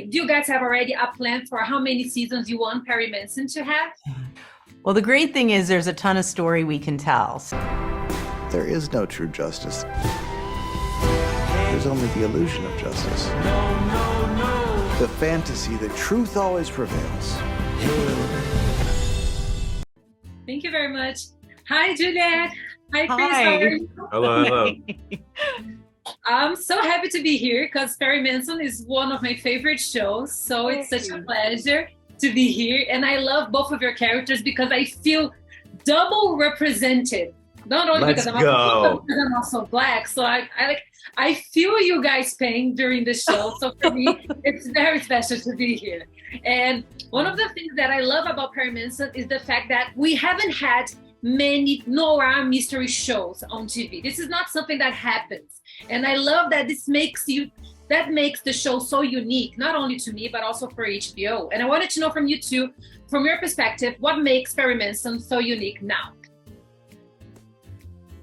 do you guys have already a plan for how many seasons you want Perry Mason to have? Well, the great thing is there's a ton of story we can tell. There is no true justice. There's only the illusion of justice. The fantasy that truth always prevails. Thank you very much. Hi, Juliet. Hi, Chris. Hi. How are you? Hello. I'm so happy to be here because Perry Mason is one of my favorite shows. So it's such a pleasure to be here. And I love both of your characters because I feel double represented. Not only because I'm also Black. So I feel you guys pain during the show. So for me, it's very special to be here. And one of the things that I love about Perry Mason is the fact that we haven't had many noir mystery shows on TV. This is not something that happens. And I love that makes the show so unique, not only to me, but also for HBO. And I wanted to know from you two, from your perspective, what makes Perry Mason so unique now?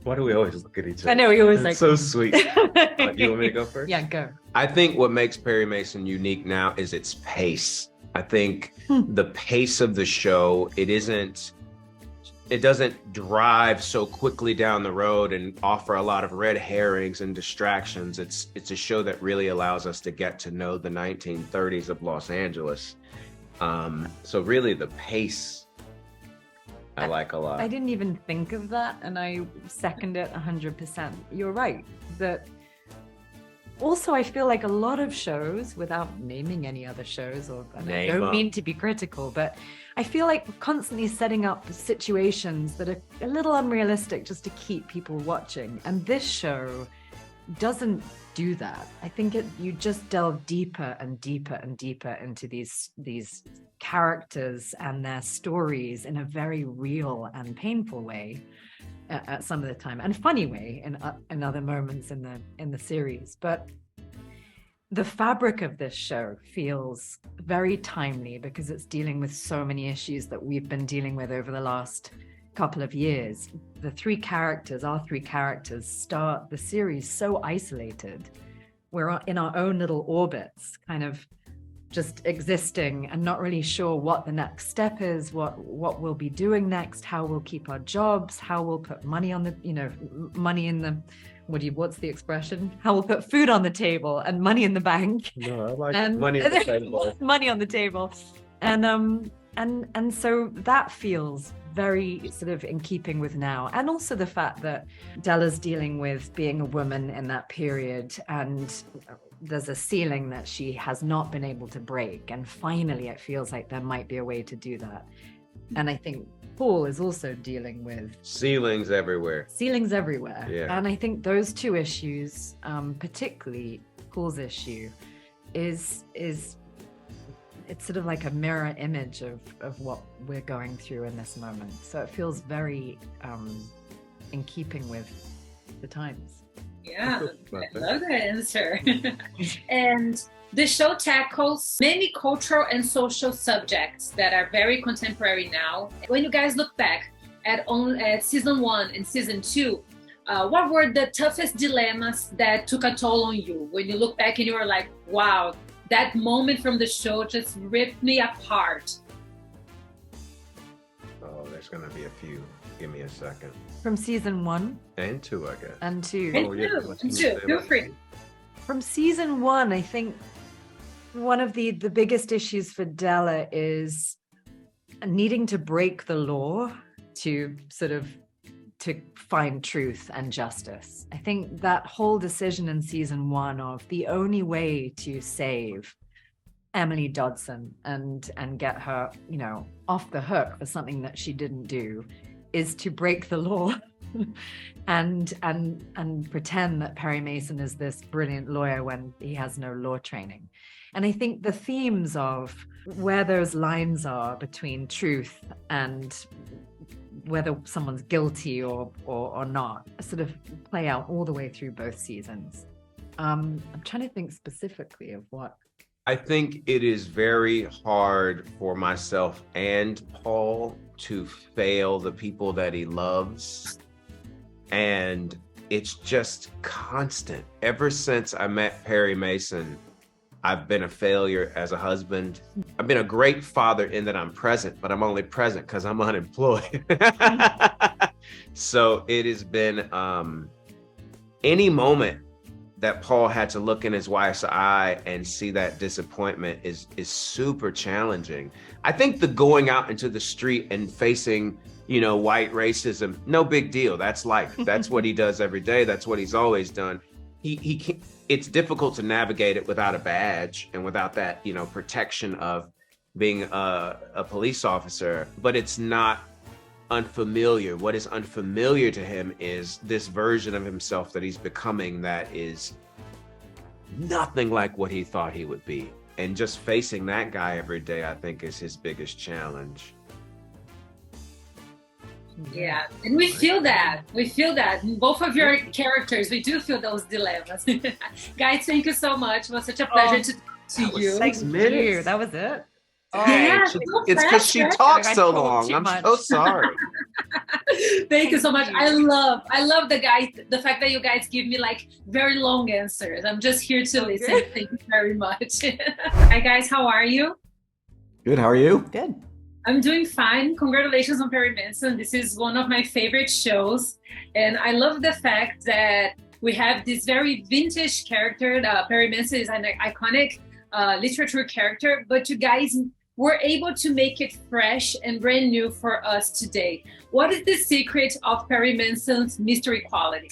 Why do we always look at each other? I know, we always It's so sweet. You want me to go first? Yeah, go. I think what makes Perry Mason unique now is its pace. I think the pace of the show, it doesn't drive so quickly down the road and offer a lot of red herrings and distractions. It's a show that really allows us to get to know the 1930s of Los Angeles. So really the pace I like a lot. I didn't even think of that, and I second it 100%. You're right. That also, I feel like a lot of shows, without naming any other shows, I don't mean to be critical, but I feel like we're constantly setting up situations that are a little unrealistic just to keep people watching. And this show doesn't do that. I think you just delve deeper and deeper and deeper into these characters and their stories in a very real and painful way at some of the time, and funny way in other moments in the series. But the fabric of this show feels very timely because it's dealing with so many issues that we've been dealing with over the last couple of years. Our three characters start the series so isolated. We're in our own little orbits, kind of just existing and not really sure what the next step is, what we'll be doing next, how we'll keep our jobs, how we'll put money on the, money in the, what's the expression? How we'll put food on the table and money in the bank. No, I like money on the table. Money on the table. And so that feels very sort of in keeping with now. And also the fact that Della's dealing with being a woman in that period, and there's a ceiling that she has not been able to break. And finally, it feels like there might be a way to do that. And I think Paul is also dealing with ceilings everywhere. Yeah. And I think those two issues, particularly Paul's issue, is it's sort of like a mirror image of what we're going through in this moment. So it feels very in keeping with the times. Yeah, I love that answer. And the show tackles many cultural and social subjects that are very contemporary now. When you guys look back at season 1 and season 2, what were the toughest dilemmas that took a toll on you? When you look back and you were like, wow, that moment from the show just ripped me apart. Oh, there's going to be a few. Give me a second. From season 1? And 2, I guess. And 2. And two. Feel free. From season 1, I think one of the biggest issues for Della is needing to break the law to find truth and justice. I think that whole decision in season 1 of the only way to save Emily Dodson and get her, off the hook for something that she didn't do is to break the law and pretend that Perry Mason is this brilliant lawyer when he has no law training. And I think the themes of where those lines are between truth and whether someone's guilty or not sort of play out all the way through both seasons. I'm trying to think specifically of what. I think it is very hard for myself and Paul to fail the people that he loves. And it's just constant. Ever since I met Perry Mason, I've been a failure as a husband. I've been a great father in that I'm present, but I'm only present because I'm unemployed. So it has been any moment that Paul had to look in his wife's eye and see that disappointment is super challenging. I think the going out into the street and facing, white racism, no big deal. That's life. That's what he does every day. That's what he's always done. He can't, it's difficult to navigate it without a badge and without that, protection of being a police officer, but it's not unfamiliar. What is unfamiliar to him is this version of himself that he's becoming that is nothing like what he thought he would be. And just facing that guy every day, I think, is his biggest challenge. Yeah, and we feel that. In both of your characters, we do feel those dilemmas. Guys, thank you so much. It was such a pleasure to talk to you. 6 minutes. That was it. Yeah, it's because she talked so long. I'm so sorry. Thank you so much. I love the fact that you guys give me like very long answers. I'm just here to listen. Thank you very much. Hi guys, how are you? Good, how are you? Good. I'm doing fine. Congratulations on Perry Mason. This is one of my favorite shows. And I love the fact that we have this very vintage character. Perry Mason is an iconic literature character, but you guys were able to make it fresh and brand new for us today. What is the secret of Perry Mason's mystery quality?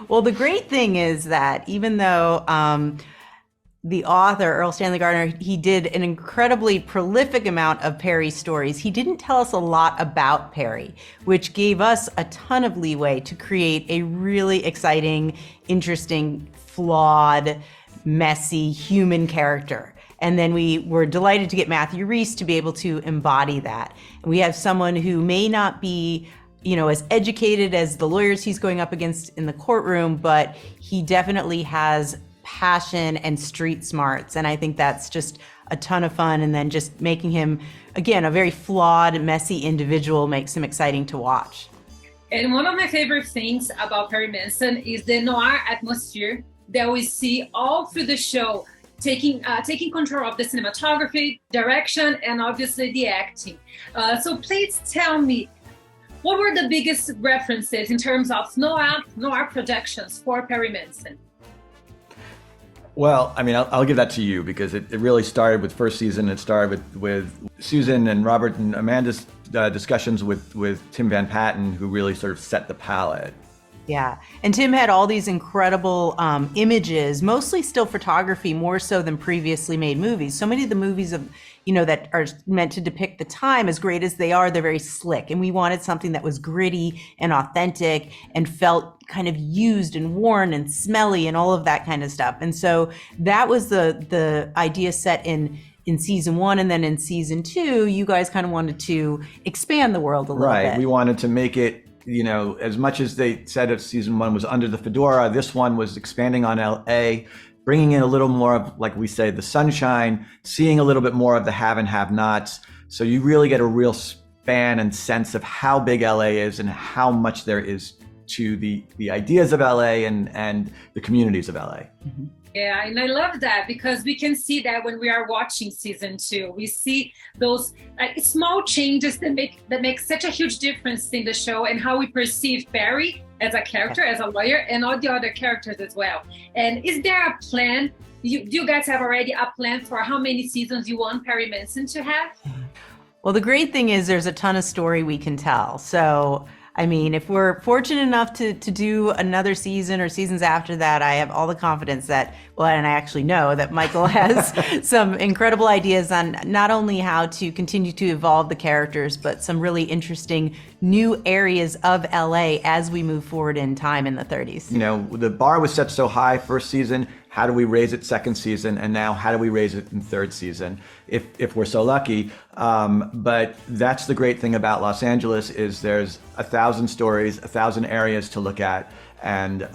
Well, the great thing is that even though the author, Earl Stanley Gardner, he did an incredibly prolific amount of Perry stories, he didn't tell us a lot about Perry, which gave us a ton of leeway to create a really exciting, interesting, flawed, messy human character. And then we were delighted to get Matthew Rhys to be able to embody that. And we have someone who may not be, as educated as the lawyers he's going up against in the courtroom, but he definitely has passion and street smarts. And I think that's just a ton of fun. And then just making him, again, a very flawed, messy individual makes him exciting to watch. And one of my favorite things about Perry Mason is the noir atmosphere that we see all through the show, taking control of the cinematography, direction, and obviously the acting. So please tell me, what were the biggest references in terms of noir productions for Perry Mason? Well, I mean, I'll give that to you because it really started with first season. It started with Susan and Robert and Amanda's discussions with Tim Van Patten, who really sort of set the palette. Yeah, and Tim had all these incredible images, mostly still photography, more so than previously made movies. So many of the movies of, that are meant to depict the time, as great as they are, they're very slick. And we wanted something that was gritty and authentic and felt kind of used and worn and smelly and all of that kind of stuff. And so that was the idea set in season 1, and then in season 2, you guys kind of wanted to expand the world a little bit. Right, we wanted to make it, as much as they said if season 1 was under the fedora, this one was expanding on LA, bringing in a little more of, like we say, the sunshine, seeing a little bit more of the have and have nots. So you really get a real span and sense of how big LA is and how much there is to the ideas of LA and the communities of LA. Mm-hmm. Yeah, and I love that because we can see that when we are watching season 2, we see those small changes that make such a huge difference in the show and how we perceive Perry as a character, as a lawyer, and all the other characters as well. And is there a plan? Do you guys have already a plan for how many seasons you want Perry Mason to have? Well, the great thing is there's a ton of story we can tell. So I mean, if we're fortunate enough to do another season or seasons after that, I have all the confidence that, and I actually know that Michael has some incredible ideas on not only how to continue to evolve the characters, but some really interesting new areas of LA as we move forward in time in the 30s. The bar was set so high first season. How do we raise it second season? And now how do we raise it in third season, if we're so lucky? But that's the great thing about Los Angeles is there's 1,000 stories, 1,000 areas to look at. And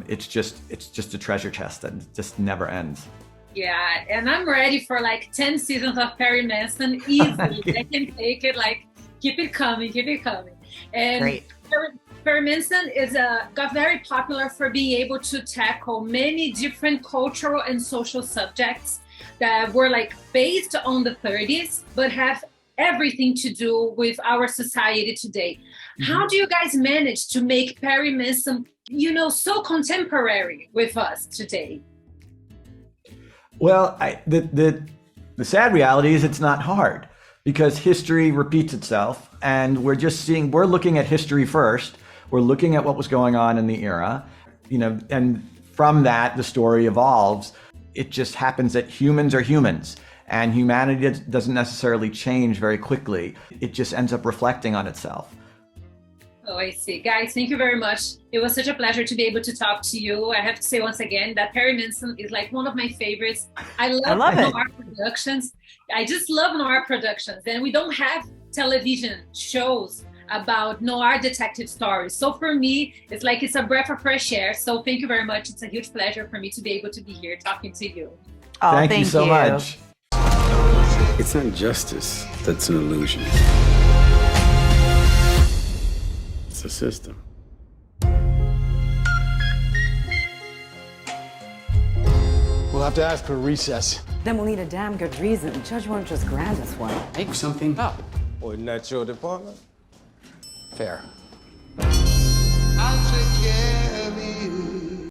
it's just a treasure chest that just never ends. Yeah, and I'm ready for like 10 seasons of Perry Mason easily. I can take it, keep it coming. And great. Perry Mason got very popular for being able to tackle many different cultural and social subjects that were like based on the 30s, but have everything to do with our society today. How do you guys manage to make Perry Mason, so contemporary with us today? Well, the sad reality is it's not hard, because history repeats itself, and we're looking at history first. We're looking at what was going on in the era, and from that, the story evolves. It just happens that humans are humans, and humanity doesn't necessarily change very quickly. It just ends up reflecting on itself. Oh, I see. Guys, thank you very much. It was such a pleasure to be able to talk to you. I have to say once again that Perry Mason is like one of my favorites. I love noir productions. I just love noir productions. And we don't have television shows about noir detective stories. So for me, it's a breath of fresh air. So thank you very much. It's a huge pleasure for me to be able to be here talking to you. Oh, thank you so much. It's not justice that's an illusion. It's a system. We'll have to ask for a recess. Then we'll need a damn good reason. The judge won't just grant us one. Make something up. Well, isn't that your department? Fair. I'll take care.